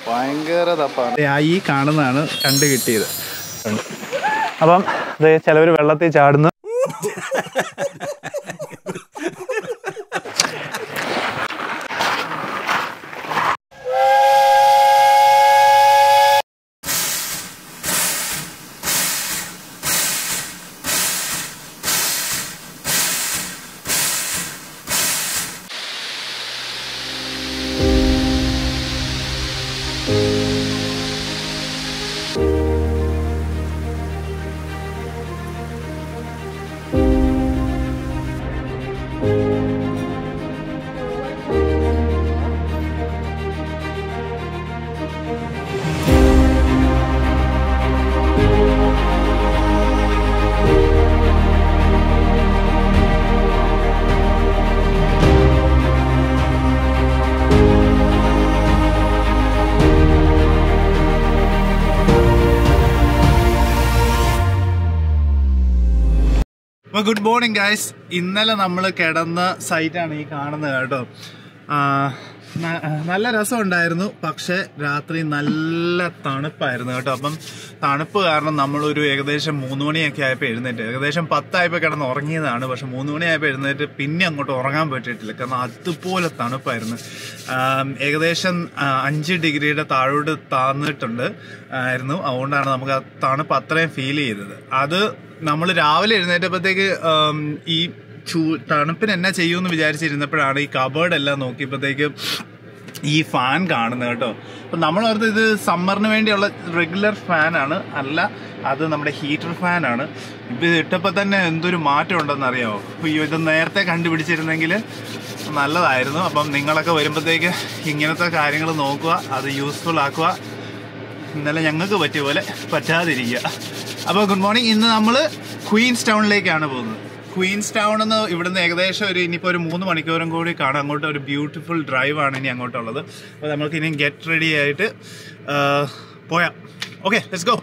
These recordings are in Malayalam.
ഭയങ്കര തപ്പാണ്. ഈ കാണുന്നതാണ് കണ്ടു കിട്ടിയത്. അപ്പം അത് ചിലവർ വെള്ളത്തിൽ ചാടുന്നു. Good morning guys. ഇന്നലെ നമ്മൾ കിടന്ന സൈറ്റാണ് ഈ കാണുന്നത് കേട്ടോ. നല്ല രസമുണ്ടായിരുന്നു. പക്ഷെ രാത്രി നല്ല തണുപ്പായിരുന്നു കേട്ടോ. അപ്പം തണുപ്പ് കാരണം നമ്മളൊരു ഏകദേശം 3 മണിയൊക്കെ ആയപ്പോൾ എഴുന്നേറ്റ്, ഏകദേശം 10 ആയപ്പോൾ കിടന്ന് ഉറങ്ങിയതാണ്. പക്ഷെ 3 മണിയായപ്പോൾ എഴുന്നേറ്റ് പിന്നെ അങ്ങോട്ട് ഉറങ്ങാൻ പറ്റിയിട്ടില്ല. കാരണം അതുപോലെ തണുപ്പായിരുന്നു. ഏകദേശം 5 ഡിഗ്രിയുടെ താഴോട്ട് താന്നിട്ടുണ്ട് ആയിരുന്നു. അതുകൊണ്ടാണ് നമുക്ക് ആ തണുപ്പ് അത്രയും ഫീൽ ചെയ്തത്. അത് നമ്മൾ രാവിലെ എഴുന്നേറ്റപ്പോഴത്തേക്ക് ഈ തണുപ്പിന് എന്നാ ചെയ്യുമെന്ന് വിചാരിച്ചിരുന്നപ്പോഴാണ് ഈ കബേർഡ് എല്ലാം നോക്കിയപ്പോഴത്തേക്ക് ഈ ഫാൻ കാണുന്നത് കേട്ടോ. അപ്പം നമ്മളോർത്ത് ഇത് സമ്മറിന് വേണ്ടിയുള്ള റെഗുലർ ഫാനാണ്. അല്ല, അത് നമ്മുടെ ഹീറ്റർ ഫാനാണ്. ഇപ്പം ഇത് ഇട്ടപ്പോൾ തന്നെ എന്തൊരു മാറ്റം ഉണ്ടെന്ന് അറിയാമോ? അയ്യോ, ഇത് നേരത്തെ കണ്ടുപിടിച്ചിരുന്നെങ്കിൽ നല്ലതായിരുന്നു. അപ്പം നിങ്ങളൊക്കെ വരുമ്പോഴത്തേക്ക് ഇങ്ങനത്തെ കാര്യങ്ങൾ നോക്കുക, അത് യൂസ്ഫുൾ ആക്കുക. ഇന്നലെ ഞങ്ങൾക്ക് പറ്റിയ പോലെ പറ്റാതിരിക്കുക. അപ്പോൾ ഗുഡ് മോർണിംഗ്. ഇന്ന് നമ്മൾ ക്വീൻസ് ടൗണിലേക്കാണ് പോകുന്നത്. ക്വീൻസ് ടൗൺ എന്ന് ഇവിടുന്ന് ഏകദേശം ഇനിയിപ്പോൾ ഒരു 3 മണിക്കൂറും കൂടി കാണാം. അങ്ങോട്ട് ഒരു ബ്യൂട്ടിഫുൾ ഡ്രൈവാണ് ഇനി അങ്ങോട്ടുള്ളത്. അപ്പോൾ നമുക്ക് ഇനി ഗെറ്റ് റെഡി ആയിട്ട് പോയാം. Okay, let's go.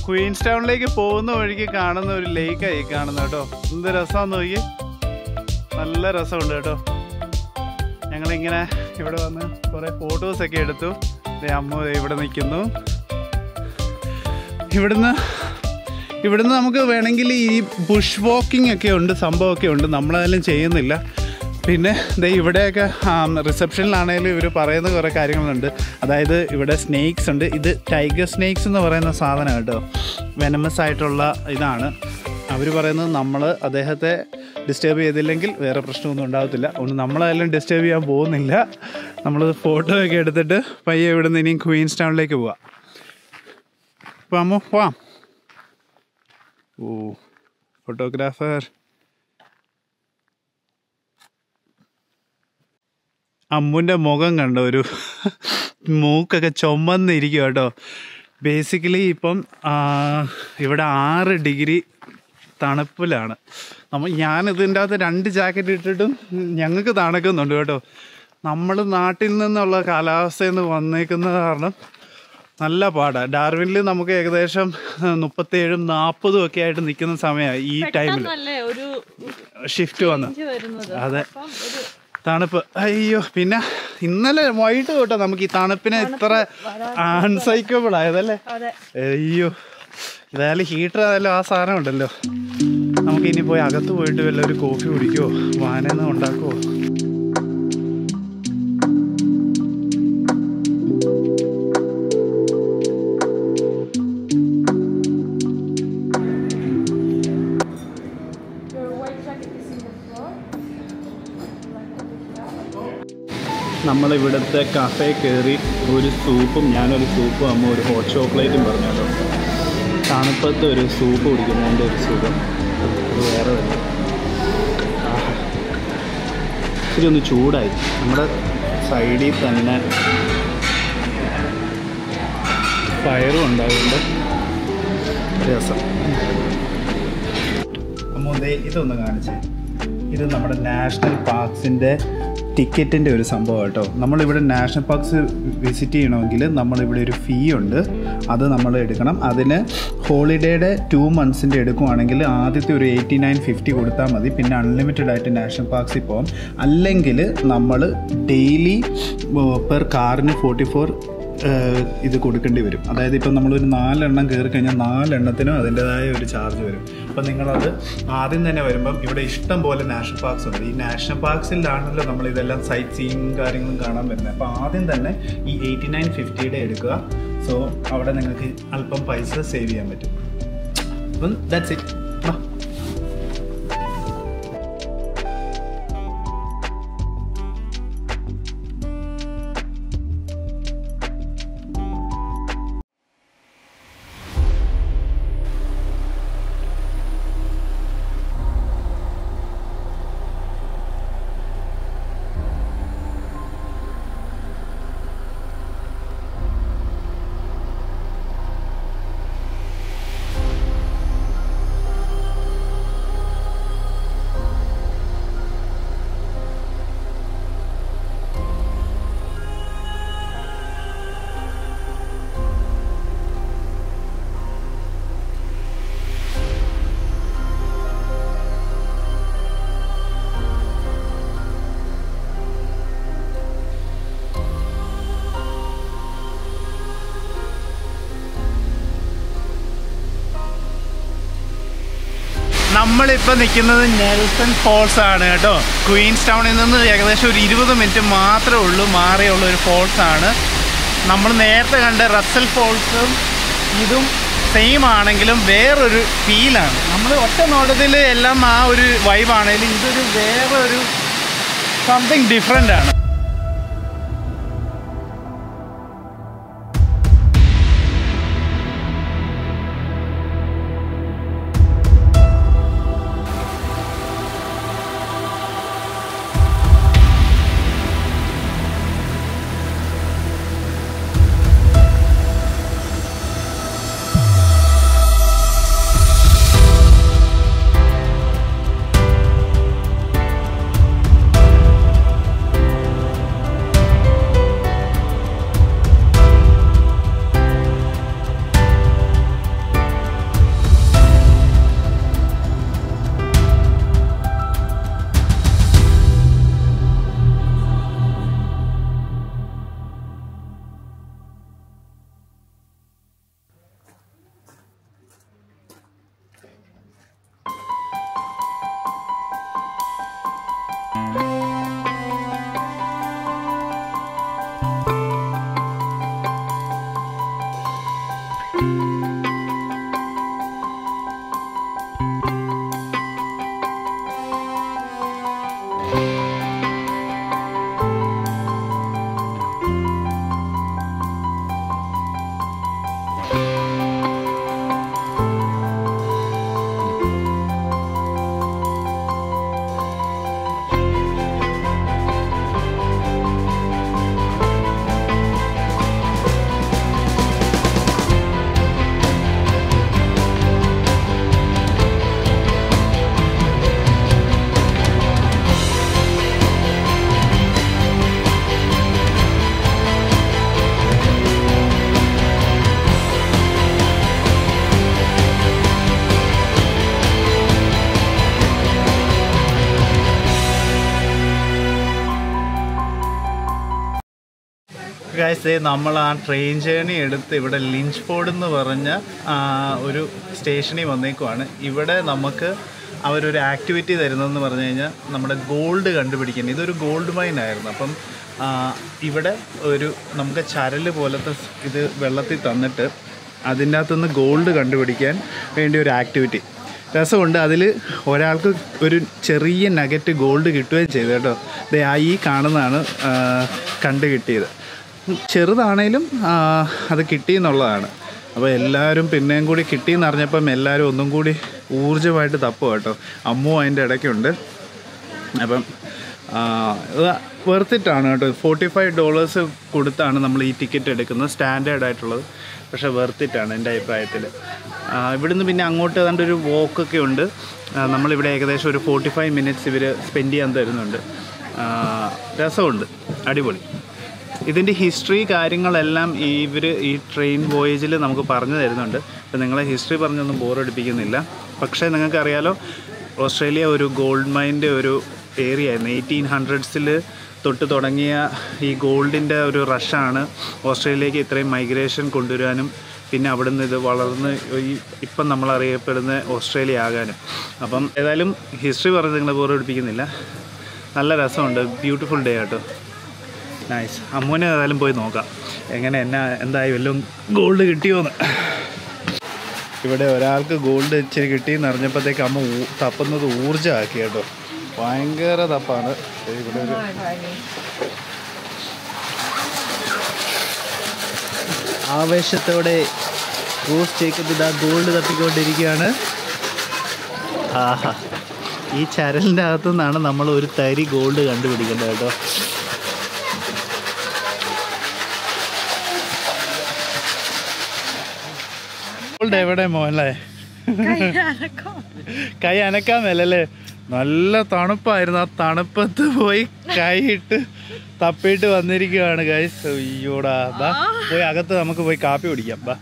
ക്വീൻസ് ടൗണിലേക്ക് പോകുന്ന വഴിക്ക് കാണുന്ന ഒരു ലേക്കായി കാണുന്നത് കേട്ടോ. എന്ത് രസമാണെന്ന് നോക്കി, നല്ല രസമുണ്ട് കേട്ടോ. ഞങ്ങളിങ്ങനെ ഇവിടെ വന്ന് കുറേ ഫോട്ടോസൊക്കെ എടുത്തു. അമ്മ ഇവിടെ നിൽക്കുന്നു. ഇവിടുന്ന് നമുക്ക് വേണമെങ്കിൽ ഈ ബുഷ് വാക്കിംഗ് ഒക്കെ ഉണ്ട്, സംഭവമൊക്കെ ഉണ്ട്. നമ്മളതെല്ലാം ചെയ്യുന്നില്ല. പിന്നെ ഇവിടെയൊക്കെ റിസപ്ഷനിലാണെങ്കിലും ഇവർ പറയുന്ന കുറേ കാര്യങ്ങളുണ്ട്. അതായത് ഇവിടെ സ്നേക്സ് ഉണ്ട്. ഇത് ടൈഗർ സ്നേക്സ് എന്ന് പറയുന്ന സാധനം കേട്ടോ. വെനമസ് ആയിട്ടുള്ള ഇതാണ്. അവർ പറയുന്നത് നമ്മൾ അദ്ദേഹത്തെ ഡിസ്റ്റർബ് ചെയ്തില്ലെങ്കിൽ വേറെ പ്രശ്നമൊന്നും ഉണ്ടാകത്തില്ല. അതുകൊണ്ട് നമ്മളതെല്ലാം ഡിസ്റ്റർബ് ചെയ്യാൻ പോകുന്നില്ല. നമ്മൾ ഫോട്ടോ ഒക്കെ എടുത്തിട്ട് പയ്യെ ഇവിടുന്ന് ഇനിയും ക്വീൻസ് ടൗണിലേക്ക് പോവാം. അപ്പോൾ അമ്മ പോവാം. ഓ, ഫോട്ടോഗ്രാഫർ. അമ്മുൻ്റെ മുഖം കണ്ടോ, ഒരു മൂക്കൊക്കെ ചുമന്നിരിക്കും കേട്ടോ. ബേസിക്കലി ഇപ്പം ഇവിടെ 6 ഡിഗ്രി തണുപ്പിലാണ്. ഞാനിതിൻ്റെ അകത്ത് 2 ജാക്കറ്റ് ഇട്ടിട്ടും ഞങ്ങൾക്ക് തണുക്കുന്നുണ്ട് കേട്ടോ. നമ്മൾ നാട്ടിൽ നിന്നുള്ള കാലാവസ്ഥയിൽ നിന്ന് വന്നേക്കുന്ന കാരണം നല്ല പാടാണ്. ഡാർവിനിൽ നമുക്ക് ഏകദേശം 37-40 ഒക്കെ ആയിട്ട് നിൽക്കുന്ന സമയമായി ഈ ടൈമിൽ ഷിഫ്റ്റ് വന്ന്. അതെ, തണുപ്പ്. അയ്യോ, പിന്നെ ഇന്നലെ വൈകിട്ട് തൊട്ടാ നമുക്ക് ഈ തണുപ്പിനെ ഇത്ര അൺസൈക്കബിൾ ആയതല്ലേ. അയ്യോ, ഇതായാലും ഹീറ്റർ ആയാലും ആ സാധനം ഉണ്ടല്ലോ. നമുക്കിനി പോയി അകത്ത് പോയിട്ട് വല്ല ഒരു കോഫി കുടിക്കുമോ, വാനൊന്നും ഉണ്ടാക്കുമോ? നമ്മളിവിടുത്തെ കഫേ കയറി ഒരു സൂപ്പും, ഞാനൊരു സൂപ്പും അമ്മ ഒരു ഹോട്ട് ചോക്ലേറ്റും പറഞ്ഞല്ലോ. തണുപ്പത്ത് ഒരു സൂപ്പ് കുടിക്കുന്നതിൻ്റെ ഒരു സുഖം അത് വേറെ തന്നെ. ഇച്ചിരി ഒന്ന് ചൂടായി. നമ്മുടെ സൈഡിൽ തന്നെ പയറും ഉണ്ടാകുന്നുണ്ട്. രസം. അമ്മ ഇതൊന്ന് കാണിച്ചേ. ഇത് നമ്മുടെ നാഷണൽ പാർക്സിൻ്റെ ടിക്കറ്റിൻ്റെ ഒരു സംഭവം കേട്ടോ. നമ്മളിവിടെ നാഷണൽ പാർക്സ് വിസിറ്റ് ചെയ്യണമെങ്കിൽ നമ്മളിവിടെ ഒരു ഫീ ഉണ്ട്, അത് നമ്മൾ എടുക്കണം. അതിന് ഹോളിഡേയുടെ 2 months എടുക്കുവാണെങ്കിൽ ആദ്യത്തെ ഒരു 89.50 കൊടുത്താൽ മതി. പിന്നെ അൺലിമിറ്റഡ് ആയിട്ട് നാഷണൽ പാർക്സിൽ പോകാം. അല്ലെങ്കിൽ നമ്മൾ ഡെയിലി പെർ കാറിന് 44 ഇത് കൊടുക്കേണ്ടി വരും. അതായത് ഇപ്പം നമ്മളൊരു 4 എണ്ണം കയറി കഴിഞ്ഞാൽ 4 എണ്ണത്തിനും അതിൻ്റെതായ ഒരു ചാർജ് വരും. അപ്പം നിങ്ങളത് ആദ്യം തന്നെ വരുമ്പം ഇവിടെ ഇഷ്ടം പോലെ നാഷണൽ പാർക്സ് ഉണ്ട്. ഈ നാഷണൽ പാർക്സിലാണല്ലോ നമ്മളിതെല്ലാം സൈറ്റ് സീയിങ് കാര്യങ്ങളും കാണാൻ വരുന്നത്. അപ്പോൾ ആദ്യം തന്നെ ഈ 89.50 എടുക്കുക. സോ അവിടെ നിങ്ങൾക്ക് അല്പം പൈസ സേവ് ചെയ്യാൻ പറ്റും. അപ്പം ദാറ്റ്സ് ഇറ്റ്. നമ്മളിപ്പോൾ നിൽക്കുന്നത് നെൽസൺ ഫോൾസ് ആണ് കേട്ടോ. ക്വീൻസ് ടൗണിൽ നിന്ന് ഏകദേശം ഒരു 20 മിനിറ്റ് മാത്രമേ ഉള്ളൂ മാറിയുള്ള ഒരു ഫോൾസ് ആണ്. നമ്മൾ നേരത്തെ കണ്ട റസൽ ഫോൾസും ഇതും സെയിം ആണെങ്കിലും വേറൊരു ഫീലാണ്. നമ്മൾ ഒറ്റ നോട്ടത്തിൽ എല്ലാം ആ ഒരു വൈബാണെങ്കിലും ഇതൊരു വേറൊരു സംതിങ് ഡിഫറെൻ്റ് ആണ്. ഗൈസ്, നമ്മൾ ആ ട്രെയിൻ ജേർണി എടുത്ത് ഇവിടെ ലിഞ്ച്ഫോർഡ് എന്ന് പറഞ്ഞ ഒരു സ്റ്റേഷനിൽ വന്നേക്കുവാണ്. ഇവിടെ നമുക്ക് അവരൊരു ആക്ടിവിറ്റി തരുന്നതെന്ന് പറഞ്ഞു കഴിഞ്ഞാൽ നമ്മുടെ ഗോൾഡ് കണ്ടുപിടിക്കാൻ. ഇതൊരു ഗോൾഡ് മൈൻ ആയിരുന്നു. അപ്പം ഇവിടെ ഒരു നമുക്ക് ചരല് പോലത്തെ ഇത് വെള്ളത്തിൽ തന്നിട്ട് അതിൻ്റെ അകത്തുനിന്ന് ഗോൾഡ് കണ്ടുപിടിക്കാൻ വേണ്ടി ഒരു ആക്ടിവിറ്റി. രസമുണ്ട്. അതിൽ ഒരാൾക്ക് ഒരു ചെറിയ നഗറ്റ് ഗോൾഡ് കിട്ടുകയും ചെയ്തു കേട്ടോ. ഈ കാണുന്നതാണ് കണ്ടു കിട്ടിയത്. ചെറുതാണേലും അത് കിട്ടിയെന്നുള്ളതാണ്. അപ്പോൾ എല്ലാവരും പിന്നെയും കൂടി കിട്ടിയെന്ന് അറിഞ്ഞപ്പം എല്ലാവരും ഒന്നും കൂടി ഊർജ്ജമായിട്ട് തപ്പുക കേട്ടോ. അമ്മു അതിൻ്റെ ഇടയ്ക്കുണ്ട്. അപ്പം വെർത്തിട്ടാണ് കേട്ടോ. $45 കൊടുത്താണ് നമ്മൾ ഈ ടിക്കറ്റ് എടുക്കുന്നത്, സ്റ്റാൻഡേർഡ് ആയിട്ടുള്ളത്. പക്ഷേ വെർത്തിട്ടാണ് എൻ്റെ അഭിപ്രായത്തിൽ. ഇവിടുന്ന് പിന്നെ അങ്ങോട്ട് ഏതാണ്ട് ഒരു വോക്കൊക്കെ ഉണ്ട്. നമ്മളിവിടെ ഏകദേശം ഒരു 45 മിനിറ്റ്സ് ഇവർ സ്പെൻഡ് ചെയ്യാൻ തരുന്നുണ്ട്. രസമുണ്ട്, അടിപൊളി. ഇതിൻ്റെ ഹിസ്റ്ററി കാര്യങ്ങളെല്ലാം ഈ ട്രെയിൻ വോയേജിൽ നമുക്ക് പറഞ്ഞു തരുന്നുണ്ട്. അപ്പോൾ നിങ്ങളെ ഹിസ്റ്ററി പറഞ്ഞൊന്നും ബോറടിപ്പിക്കുന്നില്ല. പക്ഷേ നിങ്ങൾക്കറിയാലോ, ഓസ്ട്രേലിയ ഒരു ഗോൾഡ് മൈൻ്റെ ഒരു ഏരിയ ആയിരുന്നു. 1800s തൊട്ട് തുടങ്ങിയ ഈ ഗോൾഡിൻ്റെ ഒരു റഷാണ് ഓസ്ട്രേലിയയിലേക്ക് ഇത്രയും മൈഗ്രേഷൻ കൊണ്ടുവരാനും പിന്നെ അവിടുന്ന് ഇത് വളർന്ന് ഇപ്പം നമ്മളറിയപ്പെടുന്ന ഓസ്ട്രേലിയ ആകാനും. അപ്പം ഏതായാലും ഹിസ്റ്ററി പറഞ്ഞ് നിങ്ങളെ ബോറടിപ്പിക്കുന്നില്ല. നല്ല രസമുണ്ട്, ബ്യൂട്ടിഫുൾ ഡേ കേട്ടോ. നൈസ്. അമ്മൂനെ ഏതായാലും പോയി നോക്കാം എന്തായി വല്ലതും ഗോൾഡ് കിട്ടിയോന്ന്. ഇവിടെ ഒരാൾക്ക് ഗോൾഡ് ഇച്ചിരി കിട്ടിയെന്ന് അറിഞ്ഞപ്പോഴത്തേക്ക് അമ്മ തപ്പുന്നത് ഊർജ്ജമാക്കി കേട്ടോ. ഭയങ്കര തപ്പാണ്. ഇവിടെ ഒരു ആവേശത്തോടെ റോസ് ജേക്കബ് ഇതാ ഗോൾഡ് തപ്പിക്കൊണ്ടിരിക്കുകയാണ്. ആഹാ, ഈ ചരലിൻ്റെ അകത്തു നിന്നാണ് നമ്മൾ ഒരു തരി ഗോൾഡ് കണ്ടുപിടിക്കേണ്ടത് കേട്ടോ. ഗോൾഡ് എവിടെ മോനല്ലേ? കൈ അനക്കാൻ മേലല്ലേ? നല്ല തണുപ്പായിരുന്നു. ആ തണുപ്പത്ത് പോയി കൈയിട്ട് തപ്പിയിട്ട് വന്നിരിക്കുകയാണ് ഗൈസ്. അയ്യോടാ, ബാ പോയി അകത്ത് നമുക്ക് പോയി കാപ്പി കുടിക്കാം. ബാ.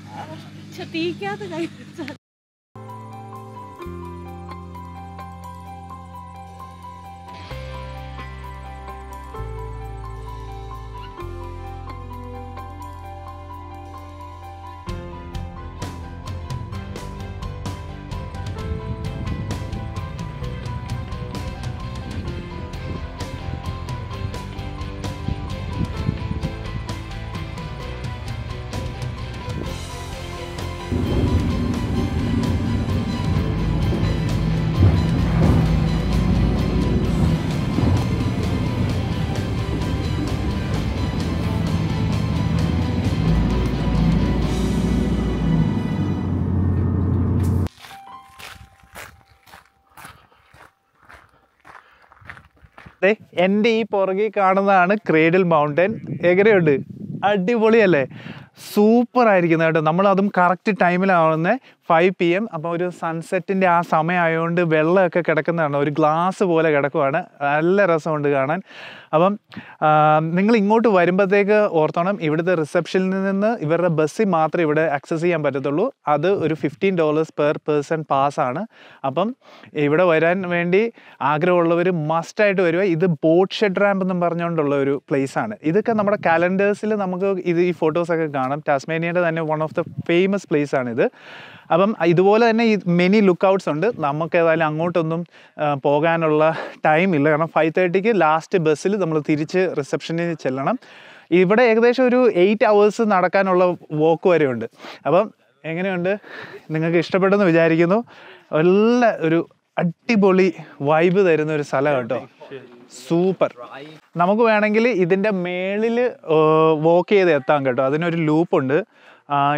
എൻ്റെ ഈ പുറകിൽ കാണുന്നതാണ് ക്രേഡിൽ മൗണ്ടൻ. എങ്ങനെയുണ്ട്? അടിപൊളിയല്ലേ? സൂപ്പർ ആയിരിക്കും കേട്ടോ. നമ്മളതും കറക്റ്റ് ടൈമിലാവുന്നത് 5 PM. അപ്പോൾ ഒരു സൺസെറ്റിൻ്റെ ആ സമയമായതുകൊണ്ട് വെള്ളമൊക്കെ കിടക്കുന്നതാണ്, ഒരു ഗ്ലാസ് പോലെ കിടക്കുവാണ്. നല്ല രസമുണ്ട് കാണാൻ. അപ്പം നിങ്ങൾ ഇങ്ങോട്ട് വരുമ്പോഴത്തേക്ക് ഓർത്തോണം, ഇവിടുത്തെ റിസപ്ഷനിൽ നിന്ന് ഇവരുടെ ബസ്സിൽ മാത്രമേ ഇവിടെ ആക്സസ് ചെയ്യാൻ പറ്റത്തുള്ളൂ. അത് ഒരു $15 പെർ പേഴ്സൺ പാസ്സാണ്. അപ്പം ഇവിടെ വരാൻ വേണ്ടി ആഗ്രഹമുള്ളവർ മസ്റ്റായിട്ട് വരിക. ഇത് ബോട്ട് ഷെഡ് റാമ്പ് എന്നും പറഞ്ഞുകൊണ്ടുള്ള ഒരു പ്ലേസാണ്. ഇതൊക്കെ നമ്മുടെ കാലണ്ടേഴ്സിൽ നമുക്ക് ഈ ഫോട്ടോസൊക്കെ കാണാം. ടാസ്മേനിയയുടെ തന്നെ വൺ ഓഫ് ദ ഫേമസ് പ്ലേസാണിത്. അപ്പം ഇതുപോലെ തന്നെ ഈ മെനി ലുക്കൗട്ട്സ് ഉണ്ട്. നമുക്ക് ഏതായാലും അങ്ങോട്ടൊന്നും പോകാനുള്ള ടൈമില്ല, കാരണം 5:30 ലാസ്റ്റ് ബസ്സിൽ നമ്മൾ തിരിച്ച് റിസപ്ഷനിൽ ചെല്ലണം. ഇവിടെ ഏകദേശം ഒരു 8 hours നടക്കാനുള്ള വോക്ക് വരെ ഉണ്ട്. അപ്പം എങ്ങനെയുണ്ട്? നിങ്ങൾക്ക് ഇഷ്ടപ്പെട്ടെന്ന് വിചാരിക്കുന്നു. ഒരു അടിപൊളി വൈബ് തരുന്ന ഒരു സ്ഥലം കേട്ടോ. സൂപ്പർ. നമുക്ക് വേണമെങ്കിൽ ഇതിൻ്റെ മേളിൽ വോക്ക് ചെയ്ത് എത്താം കേട്ടോ. അതിനൊരു ലൂപ്പുണ്ട്.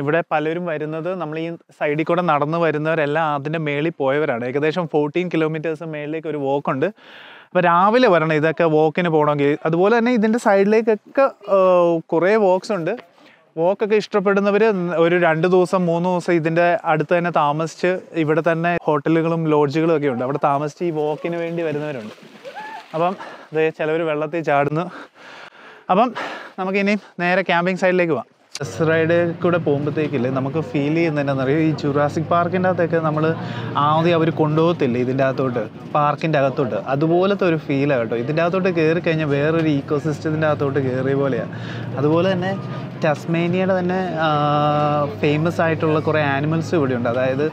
ഇവിടെ പലരും വരുന്നത്, നമ്മൾ ഈ സൈഡിൽ കൂടെ നടന്ന് വരുന്നവരെല്ലാം അതിൻ്റെ മേളിൽ പോയവരാണ്. ഏകദേശം 14 kilometers മേളിലേക്ക് ഒരു വോക്കുണ്ട്. അപ്പോൾ രാവിലെ വരണം ഇതൊക്കെ വോക്കിന് പോകണമെങ്കിൽ. അതുപോലെ തന്നെ ഇതിൻ്റെ സൈഡിലേക്കൊക്കെ കുറേ വോക്സ് ഉണ്ട്. വോക്കൊക്കെ ഇഷ്ടപ്പെടുന്നവർ ഒരു 2 ദിവസം 3 ദിവസം ഇതിൻ്റെ അടുത്ത് തന്നെ താമസിച്ച്, ഇവിടെ തന്നെ ഹോട്ടലുകളും ലോഡ്ജുകളും ഒക്കെ ഉണ്ട്, അവിടെ താമസിച്ച് ഈ വോക്കിന് വേണ്ടി വരുന്നവരുണ്ട്. അപ്പം ചിലവർ വെള്ളത്തിൽ ചാടുന്നു. അപ്പം നമുക്കിനി നേരെ ക്യാമ്പിംഗ് സൈഡിലേക്ക് പോവാം. ബസ് റൈഡ് കൂടെ പോകുമ്പോഴത്തേക്കില്ലേ നമുക്ക് ഫീൽ ചെയ്യുന്നതെന്നറിയാം, ഈ ജുറാസിക് പാർക്കിൻ്റെ അകത്തൊക്കെ നമ്മൾ ആദ്യം അവർ കൊണ്ടുപോകത്തില്ലേ ഇതിൻ്റെ അകത്തോട്ട്, പാർക്കിൻ്റെ അകത്തോട്ട്, അതുപോലത്തെ ഒരു ഫീലാണ് കേട്ടോ. ഇതിൻ്റെ അകത്തോട്ട് കയറി കഴിഞ്ഞാൽ വേറൊരു ഈക്കോസിസ്റ്റത്തിൻ്റെ അകത്തോട്ട് കയറിയ പോലെയാണ്. അതുപോലെ തന്നെ ടാസ്മേനിയയുടെ തന്നെ ഫേമസ് ആയിട്ടുള്ള കുറേ ആനിമൽസ് ഇവിടെയുണ്ട്. അതായത്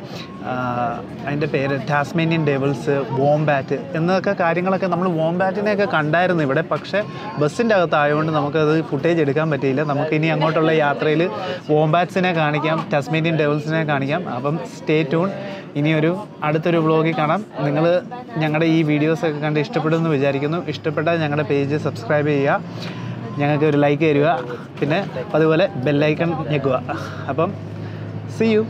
അതിൻ്റെ പേര് ടാസ്മേനിയൻ ഡെവിൾസ്, വോംബാറ്റ് എന്നൊക്കെ കാര്യങ്ങളൊക്കെ നമ്മൾ വോംബാറ്റിനെയൊക്കെ കണ്ടായിരുന്നു ഇവിടെ. പക്ഷേ ബസ്സിൻ്റെ അകത്തായതുകൊണ്ട് നമുക്കത് ഫുട്ടേജ് എടുക്കാൻ പറ്റിയില്ല. നമുക്കിനി അങ്ങോട്ടുള്ള യാത്രയിൽ വോംബാറ്റ്സിനെ കാണിക്കാം, ടാസ്മേനിയൻ ഡെവിൾസിനെ കാണിക്കാം. അപ്പം സ്റ്റേ ട്യൂൺ. ഇനിയൊരു അടുത്തൊരു വ്ളോഗിൽ കാണാം. നിങ്ങൾ ഞങ്ങളുടെ ഈ വീഡിയോസൊക്കെ കണ്ട് ഇഷ്ടപ്പെടുമെന്ന് വിചാരിക്കുന്നു. ഇഷ്ടപ്പെട്ടാൽ ഞങ്ങളുടെ പേജ് സബ്സ്ക്രൈബ് ചെയ്യുക, ഞങ്ങൾക്ക് ഒരു ലൈക്ക് തരിക, പിന്നെ അതുപോലെ ബെല്ലൈക്കൺ ഞെക്കുക. അപ്പം see you.